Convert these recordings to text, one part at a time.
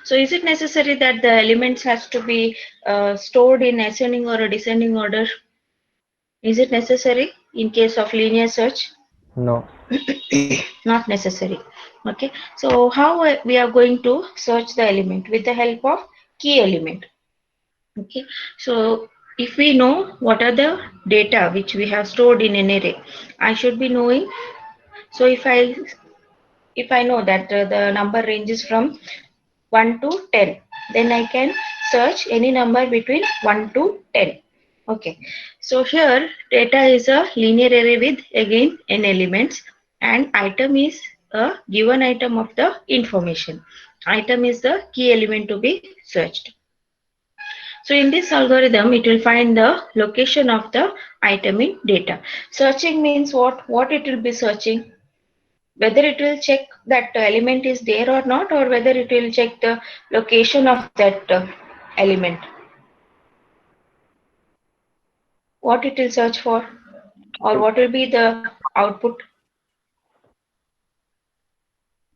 So is it necessary that the elements has to be stored in ascending or a descending order? Is it necessary in case of linear search? No. Not necessary. Okay. So how we are going to search the element? With the help of key element. Okay. So if we know what are the data which we have stored in an array, I should be knowing. So if I know that the number ranges from 1 to 10, then I can search any number between 1 to 10. Okay, so here data is a linear array with again n elements, and item is a given item of the information. Item is the key element to be searched. So in this algorithm, it will find the location of the item in data. Searching means what? What it will be searching? Whether it will check that element is there or not, or whether it will check the location of that element. What it will search for, or what will be the output?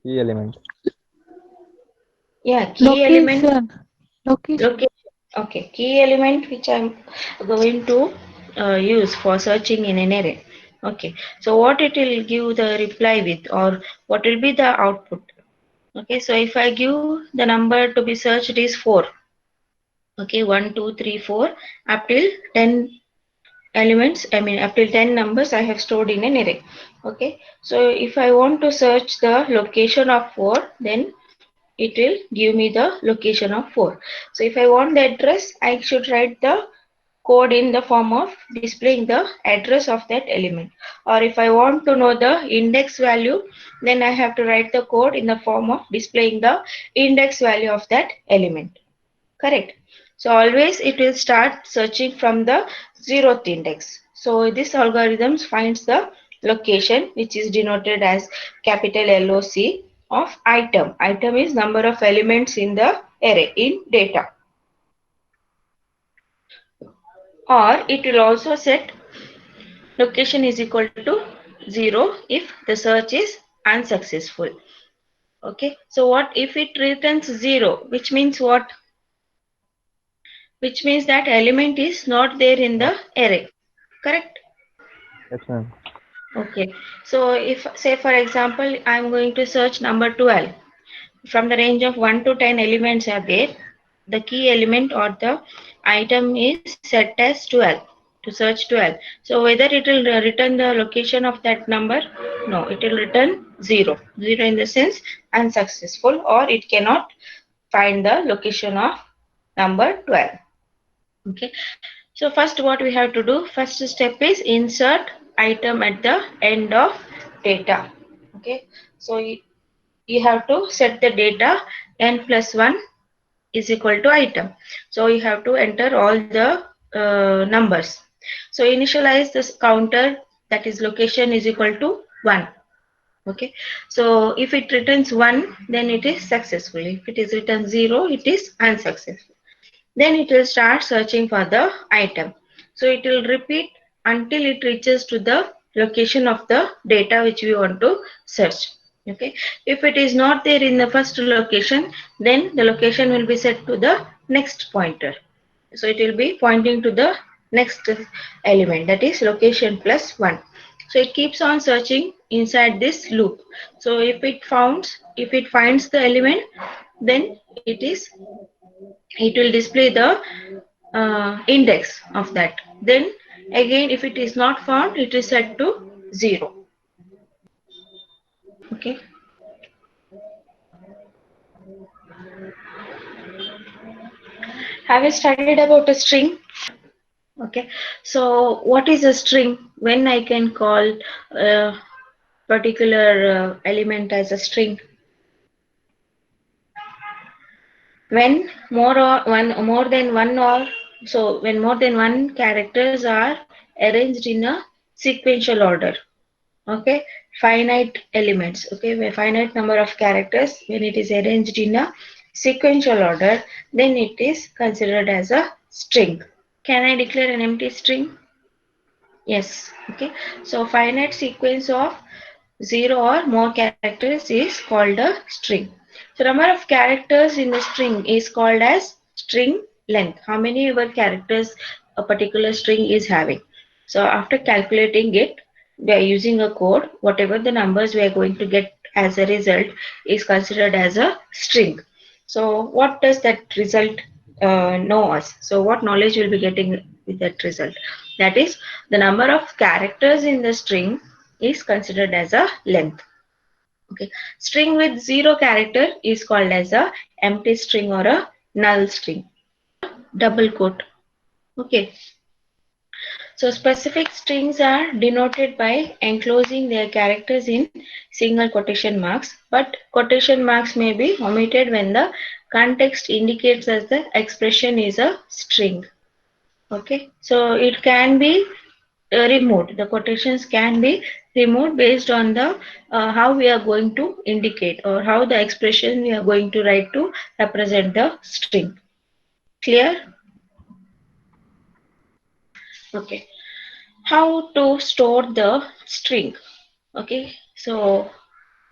Key element. Yeah, key element. Location. Location. Location. Okay, key element which I'm going to use for searching in an array. Okay, so what it will give the reply with, or what will be the output? Okay, so if I give the number to be searched is 4. Okay, 1 2 3 4 up till 10 elements, I mean up till 10 numbers I have stored in an array. Okay, so if I want to search the location of 4, then it will give me the location of 4. So if I want the address, I should write the code in the form of displaying the address of that element. Or if I want to know the index value, then I have to write the code in the form of displaying the index value of that element. Correct. So always it will start searching from the 0th index. So this algorithm finds the location, which is denoted as capital LOC, of item. Item is number of elements in the array in data. Or it will also set location is equal to 0 if the search is unsuccessful. Okay. So what if it returns 0, which means what? Which means that element is not there in Not. the array. Correct? Yes, ma'am. Okay. So if say for example I am going to search number 12, from the range of 1 to 10 elements are there, the key element or the item is set as 12 to search 12. So whether it will return the location of that number? No, it will return 0. 0 in the sense unsuccessful, or it cannot find the location of number 12. Okay. So first what we have to do, first step is insert item at the end of data. Okay. So you have to set the data n plus 1 is equal to item. So you have to enter all the numbers. So initialize this counter, that is location is equal to 1. Okay. So if it returns 1, then it is successful. If it is written 0, it is unsuccessful. Then it will start searching for the item. So it will repeat until it reaches to the location of the data which we want to search. Okay. If it is not there in the first location, then the location will be set to the next pointer. So it will be pointing to the next element, that is location plus 1. So it keeps on searching inside this loop. So if it finds the element, then it will display the index of that. Then again if it is not found, it is set to 0. Okay. Have you studied about a string? Okay. So what is a string? When I can call a particular element as a string? When more than one, or so when more than one characters are arranged in a sequential order. Okay, finite elements. Okay, a finite number of characters, when it is arranged in a sequential order, then it is considered as a string. Can I declare an empty string? Yes. Okay, so finite sequence of 0 or more characters is called a string. So The number of characters in the string is called as string length. How many word characters a particular string is having. So after calculating it, we are using a code. Whatever the numbers we are going to get as a result is considered as a string. So what does that result know us? So what knowledge will be getting with that result? That is, the number of characters in the string is considered as a length. Okay, string with zero character is called as a empty string or a null string. Double quote. Okay, so specific strings are denoted by enclosing their characters in single quotation marks, but quotation marks may be omitted when the context indicates as the expression is a string. Okay, so it can be removed. The quotations can be removed based on the how we are going to indicate or how the expression we are going to write to represent the string. Clear? Okay. How to store the string? Okay. So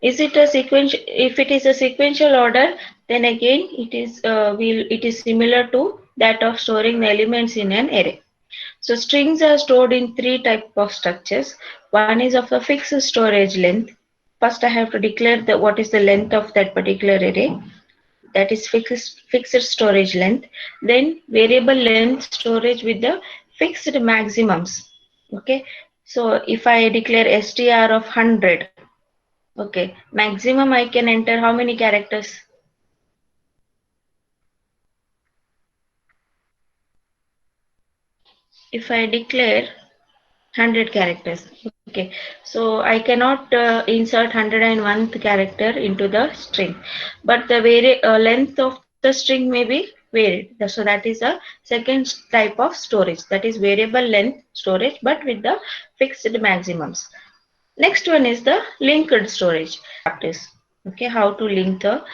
is it a sequential? If it is a sequential order, then again it is similar to that of storing the elements in an array. So strings are stored in three types of structures. One is of a fixed storage length. First, I have to declare what is the length of that particular array. That is fixed storage length. Then variable length storage with the fixed maximums. Okay. So if I declare str of 100, okay, maximum I can enter how many characters? If I declare 100 characters. Okay, so I cannot insert 101th character into the string, but the length of the string may be varied. So that is a second type of storage, that is variable length storage, but with the fixed maximums. Next one is the linked storage practice. Okay, how to link the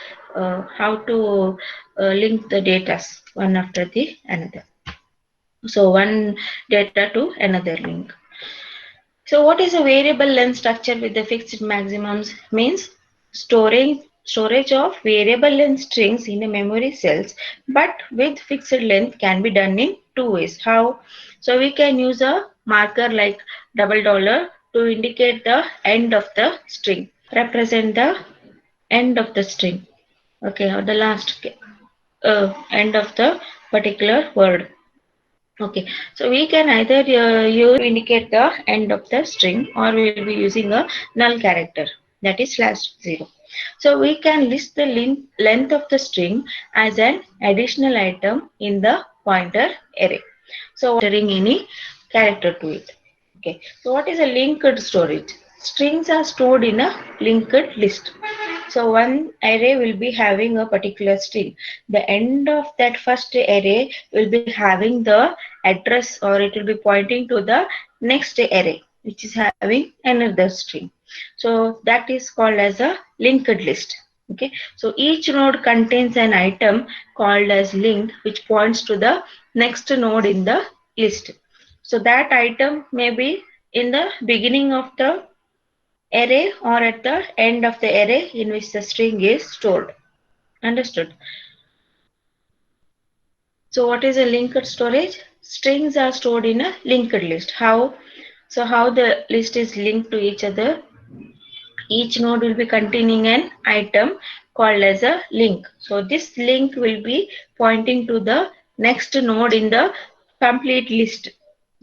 data one after the another. So one data to another link. So what is a variable length structure with the fixed maximums? Means storage of variable length strings in the memory cells, but with fixed length can be done in two ways. How? So we can use a marker like $, to indicate the end of the string, represent the end of the string. Okay, or the last end of the particular word. Okay, so we can either use indicate the end of the string, or we will be using a null character, that is /0. So we can list the length of the string as an additional item in the pointer array. So entering any character to it. Okay, so what is a linked storage? Strings are stored in a linked list. So one array will be having a particular string. The end of that first array will be having the address, or it will be pointing to the next array which is having another string. So that is called as a linked list. Okay, so each node contains an item called as linked, which points to the next node in the list. So that item may be in the beginning of the array or at the end of the array in which the string is stored. Understood? So what is a linked storage? Strings are stored in a linked list. How? So how the list is linked to each other? Each node will be containing an item called as a link. So this link will be pointing to the next node in the complete list.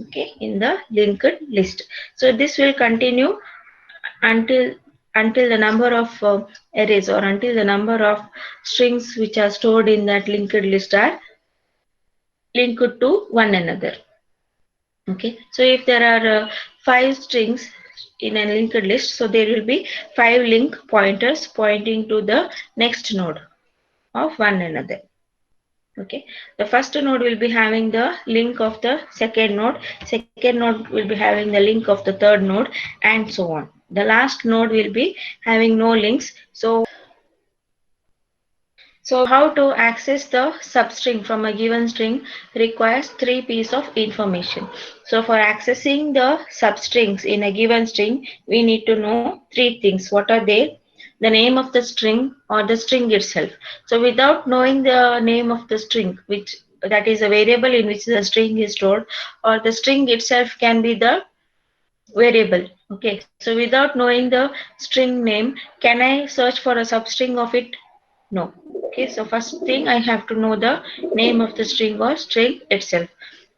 Okay, in the linked list. So this will continue until the number of arrays, or until the number of strings which are stored in that linked list are linked to one another. Okay, so if there are 5 strings in a linked list, so there will be 5 link pointers pointing to the next node of one another. Okay, the first node will be having the link of the second node will be having the link of the third node, and so on. The last node will be having no links. So how to access the substring from a given string requires 3 pieces of information. So for accessing the substrings in a given string, we need to know 3 things. What are they? the name of the string or the string itself. So without knowing the name of the string, which that is a variable in which the string is stored, or the string itself can be the variable. Okay, so without knowing the string name, can I search for a substring of it? No. Okay, so first thing I have to know the name of the string or string itself.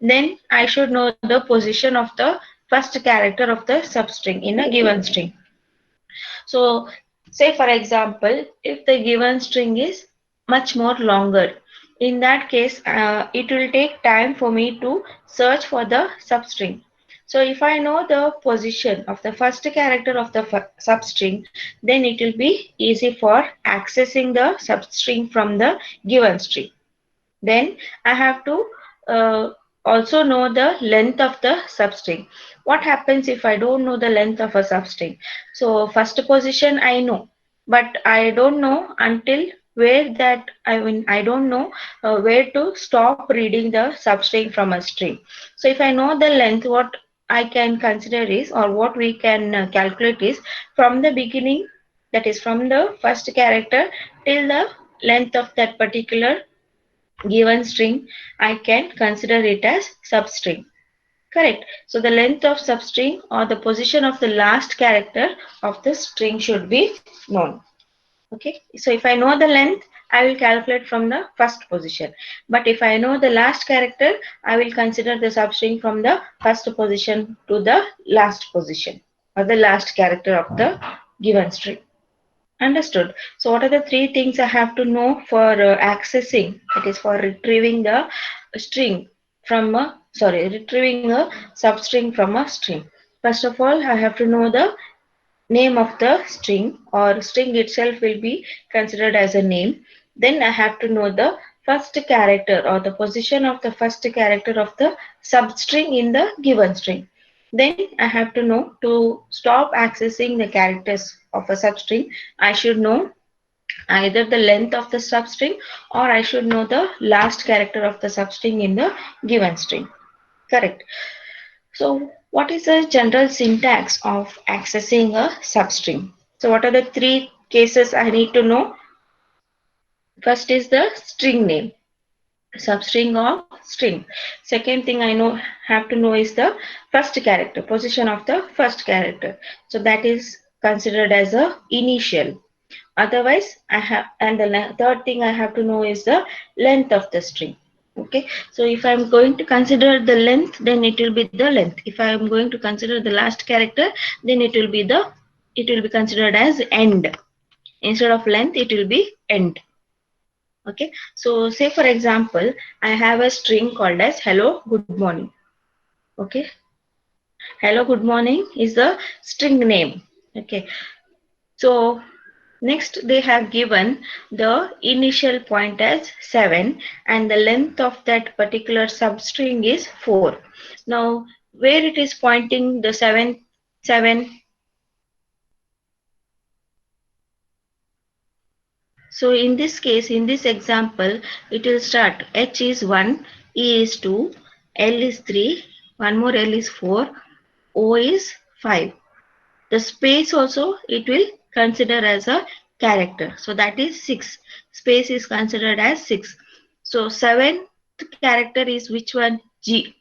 Then I should know the position of the first character of the substring in a given string. So say for example, if the given string is much more longer, in that case, it will take time for me to search for the substring. So if I know the position of the first character of the substring, then it will be easy for accessing the substring from the given string. Then I have to uh, also know the length of the substring. What happens if I don't know the length of a substring? So first position I know, but I don't know until where that I don't know where to stop reading the substring from a string. So if I know the length, what I can consider is, or what we can calculate is, from the beginning, that is from the first character till the length of that particular given string, I can consider it as substring. Correct. So the length of substring or the position of the last character of the string should be known. Okay. So if I know the length, I will calculate from the first position. But if I know the last character, I will consider the substring from the first position to the last position or the last character of the given string. Understood. So what are the three things I have to know for accessing, that is for retrieving the string from a, sorry, retrieving a substring from a string. First of all, I have to know the name of the string, or string itself will be considered as a name. Then I have to know the first character or the position of the first character of the substring in the given string. Then I have to know, to stop accessing the characters of a substring, I should know either the length of the substring, or I should know the last character of the substring in the given string. Correct. So what is the general syntax of accessing a substring? So what are the three cases I need to know? First is the string name, substring of string. Second thing I know have to know is the first character, position of the first character. So that is considered as a initial. Otherwise, I have, and the third thing I have to know is the length of the string. Okay, so if I'm going to consider the length, then it will be the length. If I am going to consider the last character, then it will be considered as end. Instead of length, it will be end. Okay, so say for example, I have a string called as hello, good morning. Okay, hello, good morning is the string name. Okay, so next, they have given the initial point as 7 and the length of that particular substring is 4. Now, where it is pointing the 7. So in this case, in this example, it will start H is 1, E is 2, L is 3, one more L is 4, O is 5. The space also it will consider as a character. So that is 6. Space is considered as 6. So seventh character is which one? G.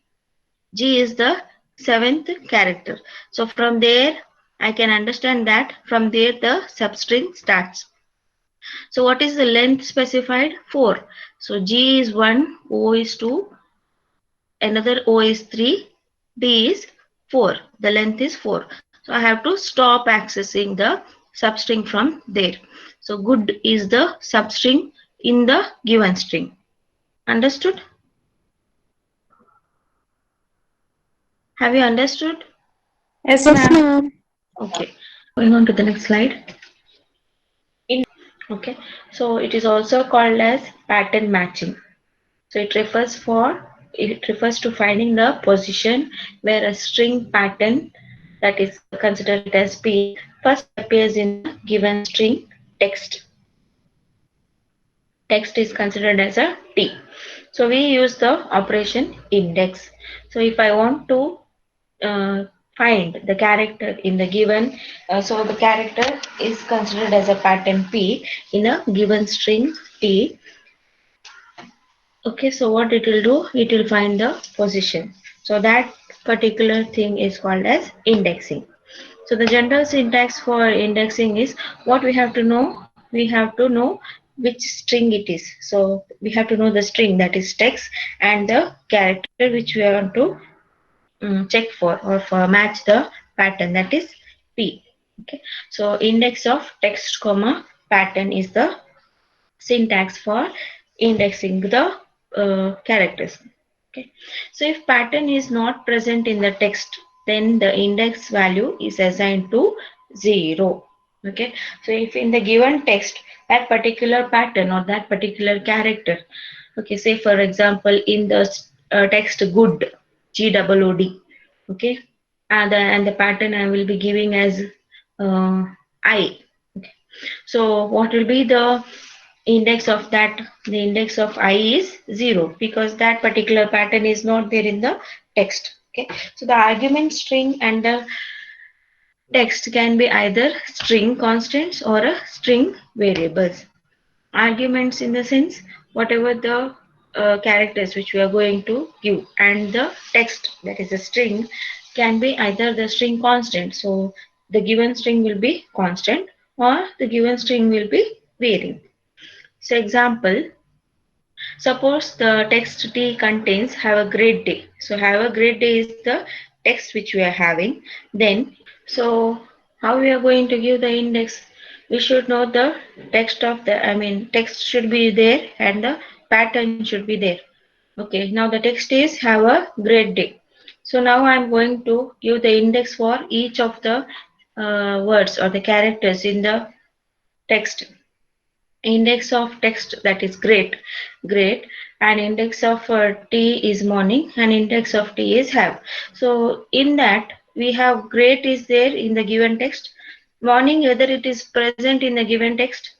G is the seventh character. So from there I can understand that from there the substring starts. So what is the length specified? 4. So G is 1, O is 2, another O is 3, D is 4. The length is 4. So I have to stop accessing the substring from there. So good is the substring in the given string. Understood? Have you understood? Yes, Yes, ma'am. ma'am. Okay. Going on to the next slide. Okay. So it is also called as pattern matching. So it refers to finding the position where a string pattern, that is considered as P, first appears in a given string text. Text is considered as a T. So we use the operation index. So if I want to uh, find the character in the given, so the character is considered as a pattern P in a given string T. Okay, so what it will do, it will find the position. So that particular thing is called as indexing. So the general syntax for indexing is, what we have to know, we have to know which string it is. So we have to know the string, that is text, and the character which we want to check for or for match the pattern, that is P. Okay. So index of text comma pattern is the syntax for indexing the characters. Okay. So if pattern is not present in the text, then the index value is assigned to 0. Okay. So if in the given text that particular pattern or that particular character, okay, say for example in the text good, GOOD, okay, and the pattern I will be giving as I. Okay. So what will be the index of that? The index of I is 0 because that particular pattern is not there in the text. Okay. So the argument string and the text can be either string constants or a string variables. Arguments in the sense whatever the characters which we are going to give, and the text, that is a string, can be either the string constant, so the given string will be constant, or the given string will be varying. So example, suppose the text T contains have a great day. So have a great day is the text which we are having. Then, so how we are going to give the index? We should know the text of the, I mean, text should be there and the pattern should be there. Okay, now the text is have a great day. So now I'm going to give the index for each of the words or the characters in the text. Index of text, that is great, and index of T is morning, and index of T is have. So in that we have great is there in the given text, morning whether it is present in the given text,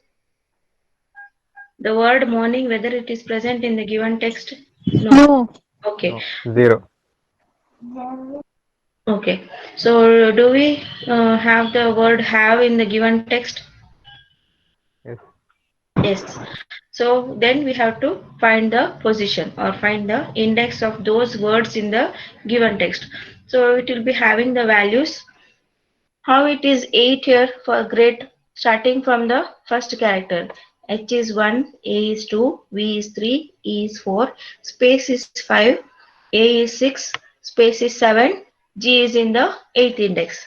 the word morning whether it is present in the given text, no. No. Okay. No. 0. Okay, so do we have the word have in the given text? Yes. Yes. So then we have to find the position or find the index of those words in the given text. So it will be having the values. How it is 8 here for grade, starting from the first character. H is 1, A is 2, V is 3, E is 4, space is 5, A is 6, space is 7, G is in the 8th index.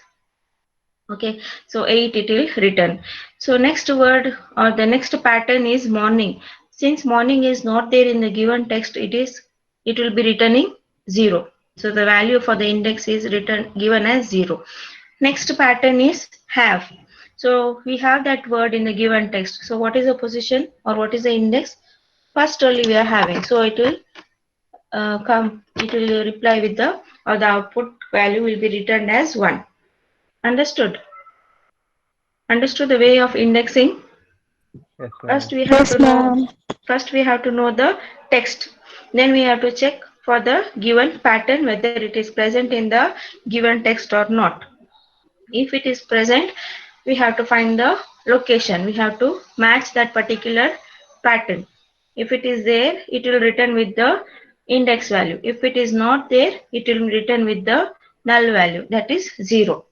Okay, so 8 it will return. So next word or the next pattern is morning. Since morning is not there in the given text, it will be returning 0. So the value for the index is written given as 0. Next pattern is have. So we have that word in the given text. So what is the position or what is the index? First only we are having. So it will it will reply with the, or the output value will be returned as 1. Understood? Understood the way of indexing? Yes, First ma'am. we have to Yes, know, ma'am. first we have to know the text. Then we have to check for the given pattern whether it is present in the given text or not. If it is present, we have to find the location. We have to match that particular pattern. If it is there, it will return with the index value. If it is not there, it will return with the null value, that is 0.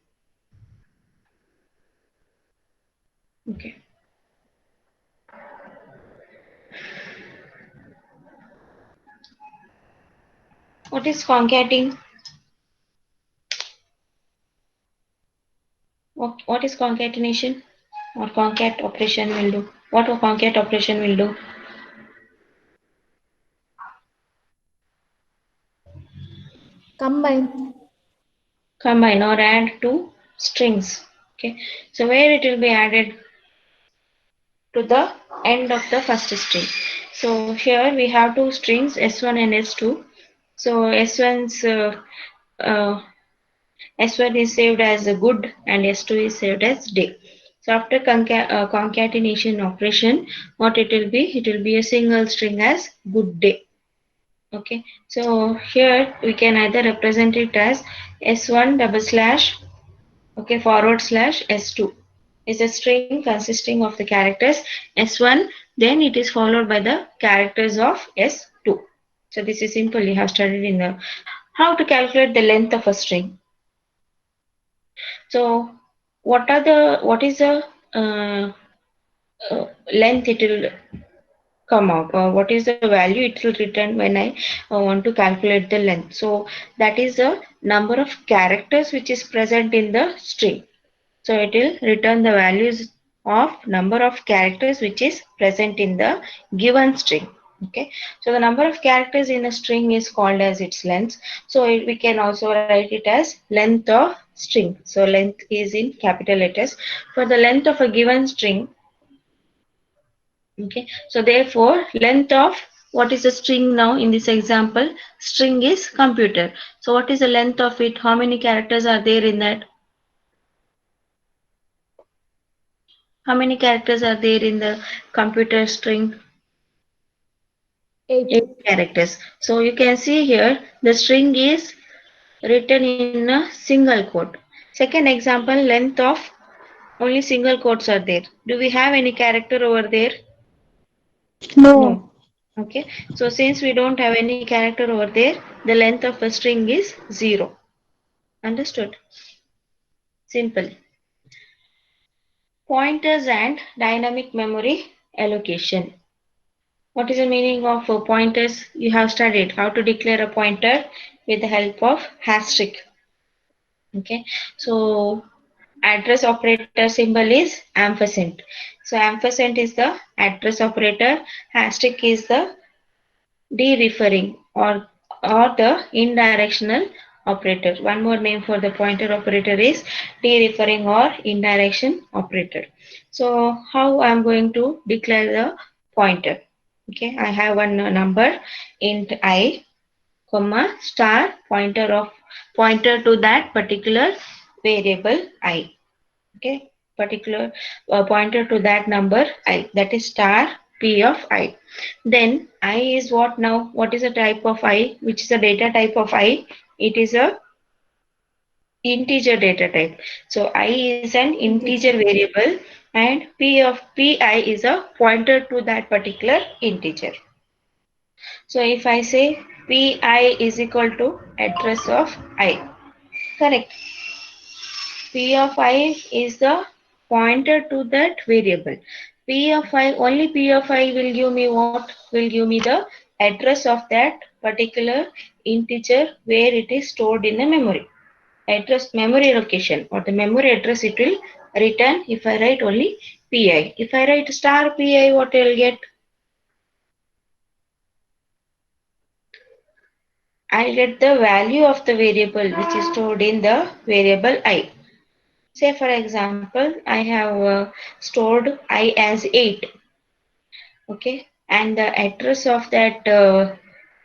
Okay. What is concatenating? What is concatenation or concat operation will do? What a concat operation will do? Combine. Combine or add two strings. Okay. So where it will be added? To the end of the first string. So here we have two strings S1 and S2. So uh, S1 is saved as a good and S2 is saved as day. So after concatenation operation, what it will be? It will be a single string as good day. Okay, so here we can either represent it as S1 double slash, okay, forward slash S2 is a string consisting of the characters S1, then it is followed by the characters of S2. So this is simple, you have studied in the how to calculate the length of a string. So what is the uh, length it will come out, or what is the value it will return when I want to calculate the length. So that is the number of characters which is present in the string. So it will return the values of number of characters which is present in the given string. Okay, so the number of characters in a string is called as its length. So we can also write it as length of string. So length is in capital letters. For the length of a given string, okay, so therefore length of what is the string now in this example? String is computer. So what is the length of it? How many characters are there in that? How many characters are there in the computer string? 8. 8 characters. So you can see here the string is written in a single quote. Second example, length of only single quotes are there. Do we have any character over there? No. No. Okay. So since we don't have any character over there, the length of a string is 0. Understood? Simple. Pointers and dynamic memory allocation. What is the meaning of pointers? You have studied how to declare a pointer with the help of asterisk. Okay, so address operator symbol is ampersand. So ampersand is the address operator. Asterisk is the dereferring or the indirectional operator. One more name for the pointer operator is dereferring or indirection operator. So how I'm going to declare the pointer? Okay, I have one number int I, comma star pointer to that particular variable I. Okay, particular pointer to that number I, that is star p of I. Then I is what now? What is the type of I? Which is the data type of I? It is a integer data type. So I is an integer variable and p of pi is a pointer to that particular integer. So if I say pi is equal to address of I, correct? P of I is the pointer to that variable. P of I, only P of I will give me what? Will give me the address of that particular integer where it is stored in the memory. Address memory location or the memory address it will return if I write only pi. If I write star pi, what I will get? I'll get the value of the variable which is stored in the variable I. Say for example, I have stored I as 8. Okay, and the address of that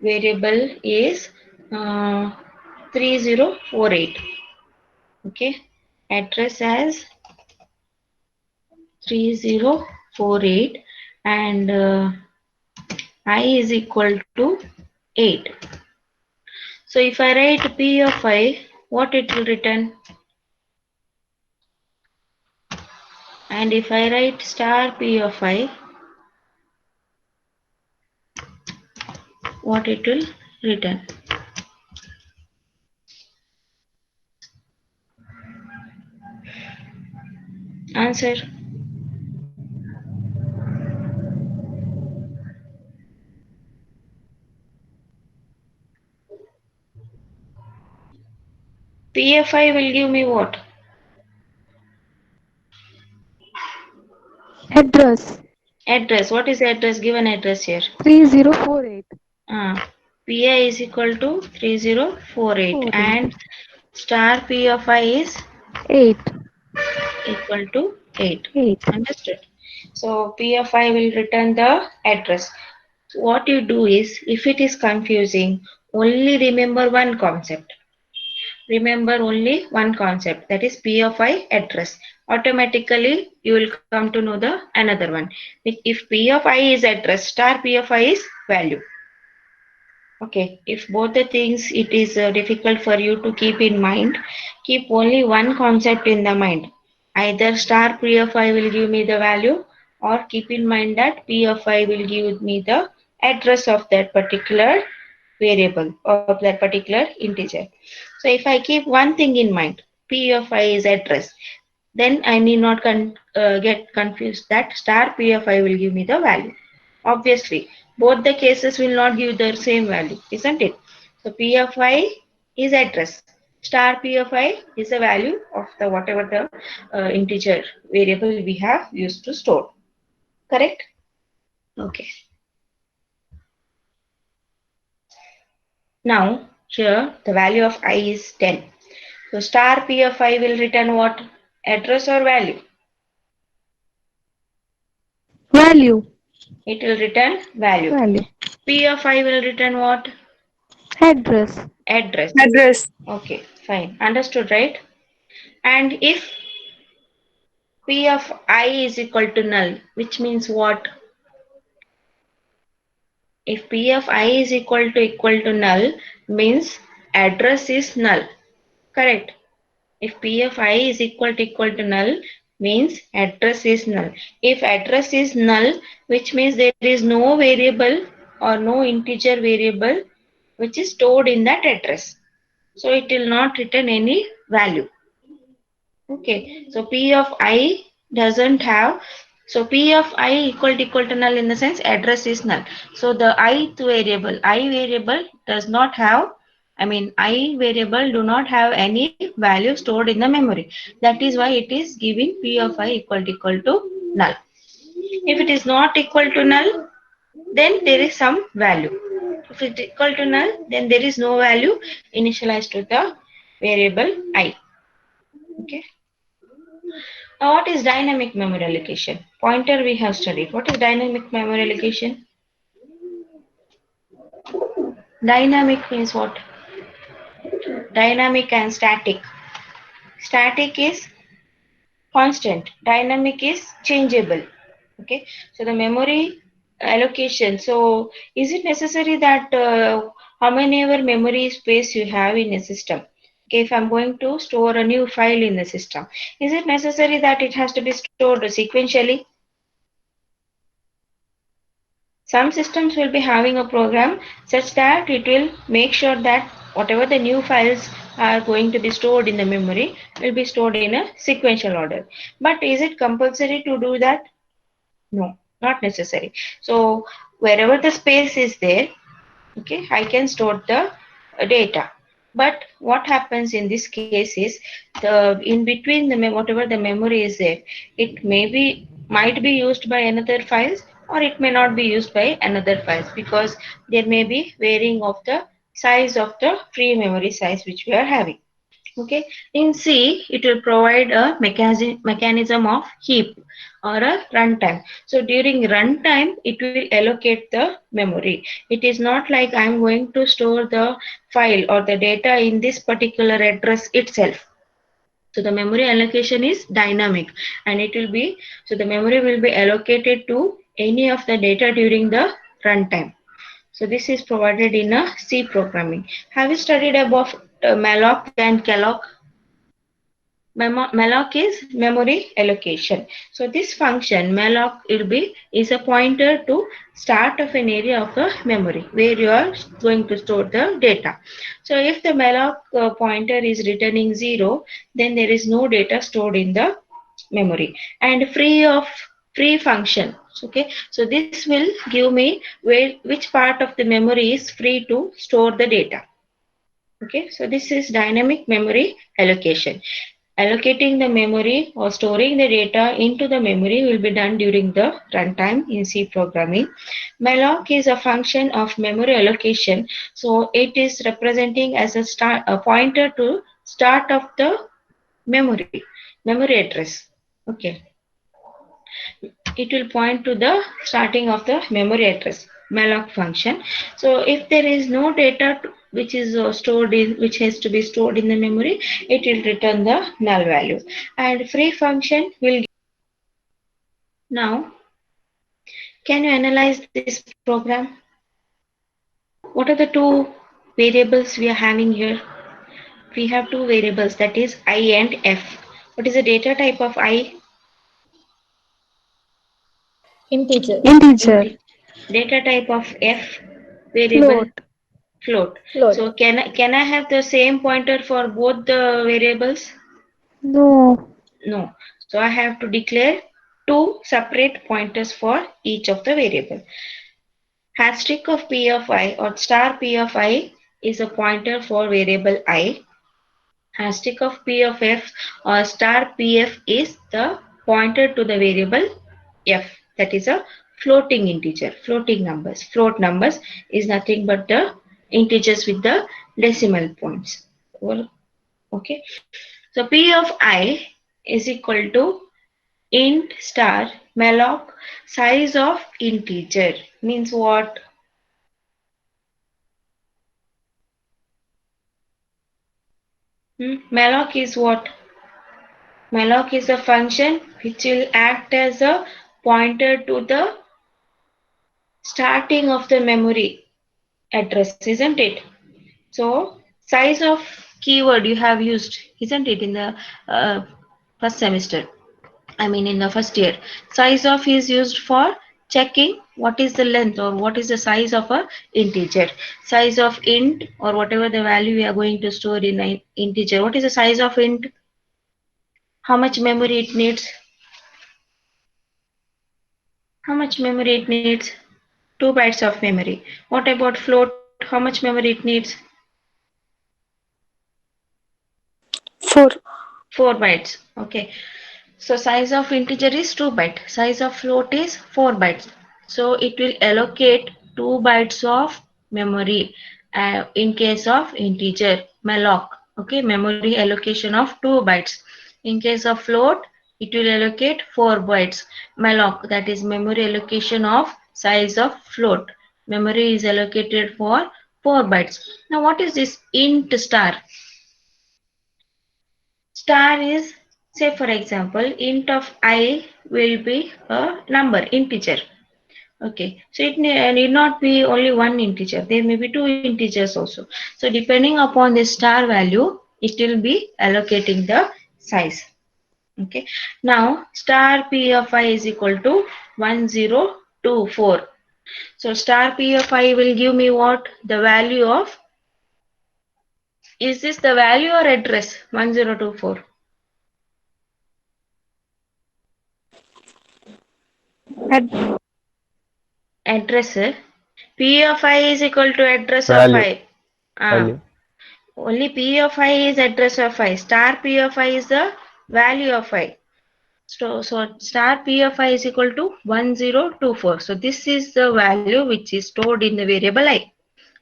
variable is 3048. Okay, address as 3048 and I is equal to 8. So if I write P of I, what it will return? And if I write star P of I, what it will return? Answer. PFI will give me what? Address Address. What is the address? Given address here. 3048. PI is equal to 3048 48. and star P of I is 8. equal to 8. 8. Understood? So P of I will return the address. What you do is, if it is confusing, only remember one concept. Remember only one concept, that is P of I address. Automatically you will come to know the another one. If P of I is address, star P of I is value. Okay, if both the things it is difficult for you to keep in mind, keep only one concept in the mind. Either star P of I will give me the value, or keep in mind that P of I will give me the address of that particular variable, of that particular integer. So if I keep one thing in mind, P of I is address, then I need not get confused that star P of I will give me the value. Obviously, both the cases will not give the same value, isn't it? So P of I is address. Star P of I is the value of the whatever the integer variable we have used to store. Correct? Okay. Now here the value of I is 10. So star P of I will return what? Address or value? Value. It will return value. Value. P of I will return what? Address. Address. Address. Okay, fine. Understood, right? And if P of I is equal to null, which means what? If P of I is equal to null, means address is null. Correct. If P of I is equal to null, means address is null. If address is null, which means there is no variable or no integer variable which is stored in that address. So it will not return any value. Okay, so P of I doesn't have, so P of I equal to null in the sense address is null. So the I variable does not have, I mean I variable do not have any value stored in the memory. That is why it is giving P of I equal to null. If it is not equal to null, then there is some value. If it is equal to null, then there is no value initialized to the variable I. Okay. Now, what is dynamic memory allocation? Pointer we have studied. What is dynamic memory allocation? Dynamic means what? Dynamic and static. Static is constant. Dynamic is changeable. Okay. So the memory allocation. So is it necessary that how many ever memory space you have in a system? Okay, if I'm going to store a new file in the system, is it necessary that it has to be stored sequentially? Some systems will be having a program such that it will make sure that whatever the new files are going to be stored in the memory will be stored in a sequential order. But is it compulsory to do that? No, not necessary. So wherever the space is there, okay, I can store the data. But what happens in this case is the in between the whatever the memory is there, it might be used by another files or it may not be used by another files because there may be varying of the size of the free memory size which we are having. Okay, in C, it will provide a mechanism of heap or a runtime. So during runtime, it will allocate the memory. It is not like I am going to store the file or the data in this particular address itself. So the memory allocation is dynamic and it will be, so the memory will be allocated to any of the data during the runtime. So this is provided in a C programming. Have you studied about malloc and calloc? Malloc is memory allocation. So this function malloc will be is a pointer to start of an area of the memory where you are going to store the data. So if the malloc pointer is returning 0, then there is no data stored in the memory. And free function. Okay, so this will give me which part of the memory is free to store the data. Okay, so this is dynamic memory allocation. Allocating the memory or storing the data into the memory will be done during the runtime in C programming. Malloc is a function of memory allocation. So it is representing as a pointer to start of the memory address. Okay, it will point to the starting of the memory address malloc function. So if there is no data which is stored in which has to be stored in the memory, it will return the null value. And free function will, now can you analyze this program? What are the two variables we are having here? We have two variables, that is I and f. What is the data type of I? Integer. Integer. Data type of f variable? Float. Float. Float. So can I have the same pointer for both the variables? No. No. So I have to declare two separate pointers for each of the variable. Hashtag of p of I or star p of I is a pointer for variable I. Hashtag of p of f or star pf is the pointer to the variable f. That is a floating integer, floating numbers. Float numbers is nothing but the integers with the decimal points. Okay. So p of I is equal to int star malloc size of integer. Means what? Malloc is what? Malloc is a function which will act as a pointer to the starting of the memory address, isn't it? So size of keyword you have used, isn't it, in the first semester? I mean in the first year. Size of is used for checking what is the length or what is the size of a integer. Size of int or whatever the value we are going to store in an integer. What is the size of int? How much memory it needs? How much memory it needs? 2 bytes of memory. What about float? How much memory it needs? 4. 4 bytes. Okay. So size of integer is 2 byte. Size of float is 4 bytes. So it will allocate 2 bytes of memory in case of integer malloc. Okay, memory allocation of 2 bytes. In case of float, it will allocate 4 bytes. Malloc, that is memory allocation of size of float. Memory is allocated for 4 bytes. Now what is this int star? Star is, say for example, int of I will be a number, integer. Okay, so it need not be only one integer. There may be two integers also. So depending upon the star value, it will be allocating the size. Okay, now star p of I is equal to 1024. So star p of I will give me what? The value of, is this the value or address? 1024. Ad- Address. P of I is equal to address of Value. I. Value. Only P of I is address of I. Star P of I is the value of I. So star P of I is equal to 1024. So this is the value which is stored in the variable I.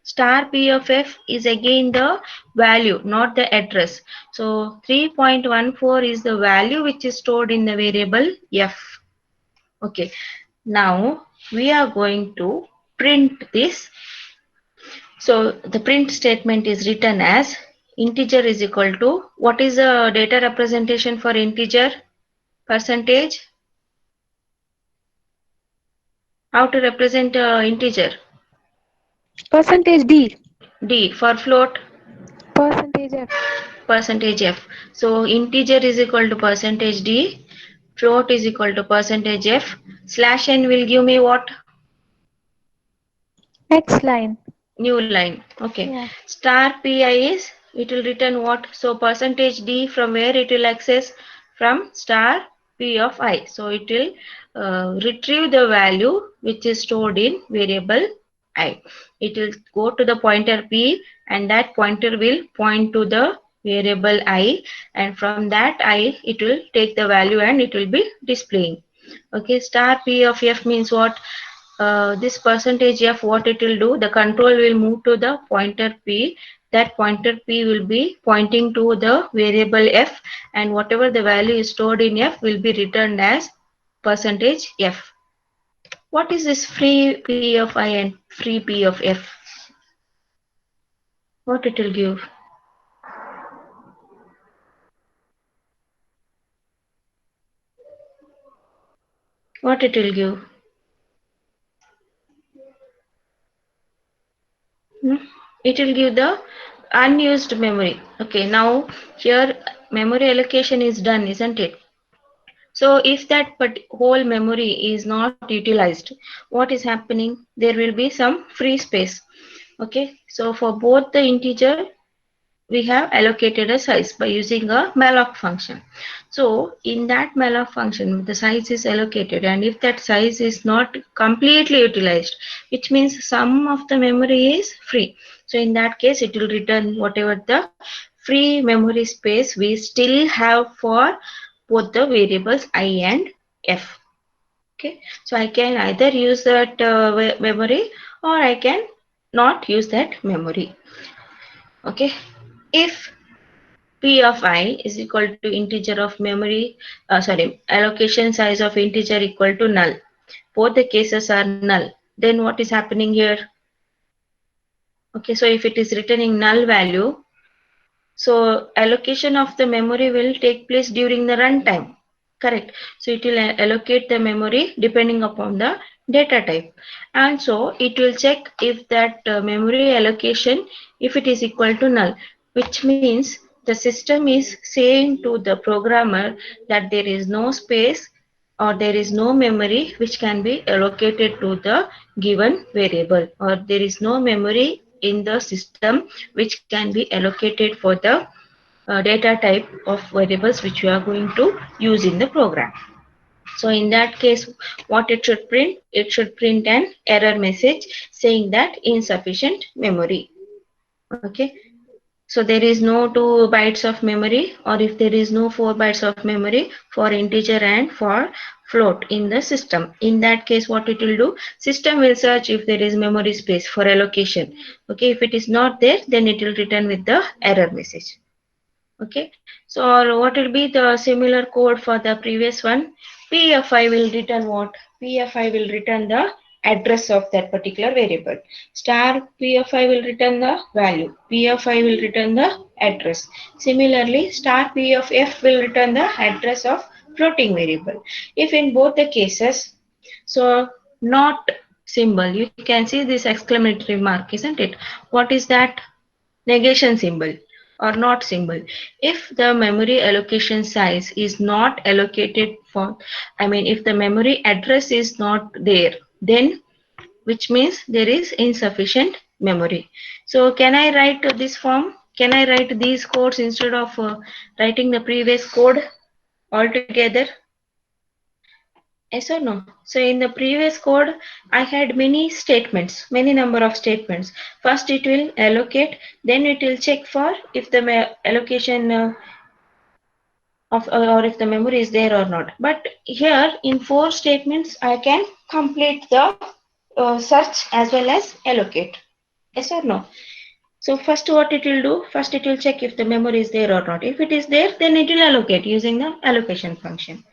Star P of F is again the value, not the address. So 3.14 is the value which is stored in the variable F. Okay. Now we are going to print this. So the print statement is written as integer is equal to, what is the data representation for integer? Percentage. How to represent integer? Percentage D. D. For float? Percentage F. Percentage F. So integer is equal to percentage D. Float is equal to percentage F. Slash n will give me what? X line. New line. Okay. Yeah. Star pi is, it will return what? So percentage d, from where it will access? From star p of I. So it will retrieve the value which is stored in variable I. It will go to the pointer p, and that pointer will point to the variable I, and from that I it will take the value and it will be displaying. Okay, star p of f means what? This percentage f, what it will do, the control will move to the pointer p. That pointer p will be pointing to the variable f, and whatever the value is stored in f will be returned as percentage f. What is this free p of I and free p of f? What it will give? What it will give? it will give the unused memory. Okay, now here memory allocation is done, isn't it? So if that whole memory is not utilized, what is happening? There will be some free space. Okay, so for both the integer, we have allocated a size by using a malloc function. So in that malloc function, the size is allocated, and if that size is not completely utilized, which means some of the memory is free. So in that case, it will return whatever the free memory space we still have for both the variables I and f. Okay, so I can either use that memory, or I can not use that memory. Okay, if P of I is equal to integer of memory, allocation size of integer equal to null. Both the cases are null. Then what is happening here? Okay, so if it is returning null value, so allocation of the memory will take place during the runtime. Correct. So it will allocate the memory depending upon the data type. And so it will check if that memory allocation, if it is equal to null, which means the system is saying to the programmer that there is no space or there is no memory which can be allocated to the given variable, or there is no memory in the system which can be allocated for the data type of variables which we are going to use in the program. So in that case, what it should print? It should print an error message saying that insufficient memory. Okay. So there is no 2 bytes of memory, or if there is no 4 bytes of memory for integer and for float in the system. In that case, what it will do? System will search if there is memory space for allocation. Okay. If it is not there, then it will return with the error message. Okay, so what will be the similar code for the previous one? PFI will return what? PFI will return the address of that particular variable. Star PFI will return the value. PFI will return the address. Similarly, star PFF will return the address of floating variable. If in both the cases, so not symbol, you can see this exclamatory mark, isn't it? What is that? Negation symbol or not symbol. If the memory allocation size is not allocated for, if the memory address is not there, then which means there is insufficient memory. So can I write this form? Can I write these codes instead of writing the previous code altogether? Yes or no? So in the previous code, I had many statements, many number of statements. First it will allocate, then it will check for if the allocation or if the memory is there or not. But here in 4 statements, I can complete the search as well as allocate. Yes or no? So first what it will do? First it will check if the memory is there or not. If it is there, then it will allocate using the allocation function.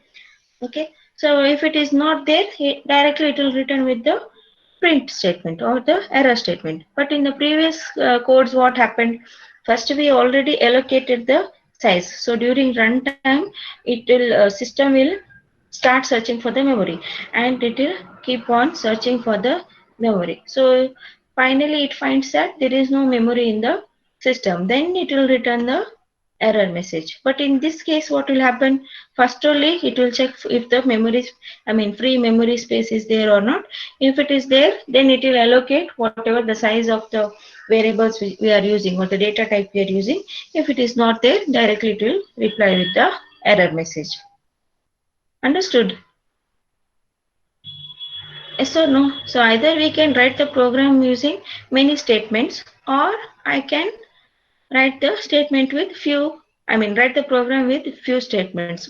Okay, so if it is not there, directly it will return with the print statement or the error statement. But in the previous codes, what happened? First, we already allocated the size. So during runtime, it will system will start searching for the memory, and it will keep on searching for the memory. So finally, it finds that there is no memory in the system. Then it will return the error message. But in this case, what will happen? First only it will check if the memory, free memory space is there or not. If it is there, then it will allocate whatever the size of the variables we are using or the data type we are using. If it is not there, directly it will reply with the error message. Understood? Yes or no? So either we can write the program using many statements, or I can write the statement with few, write the program with few statements.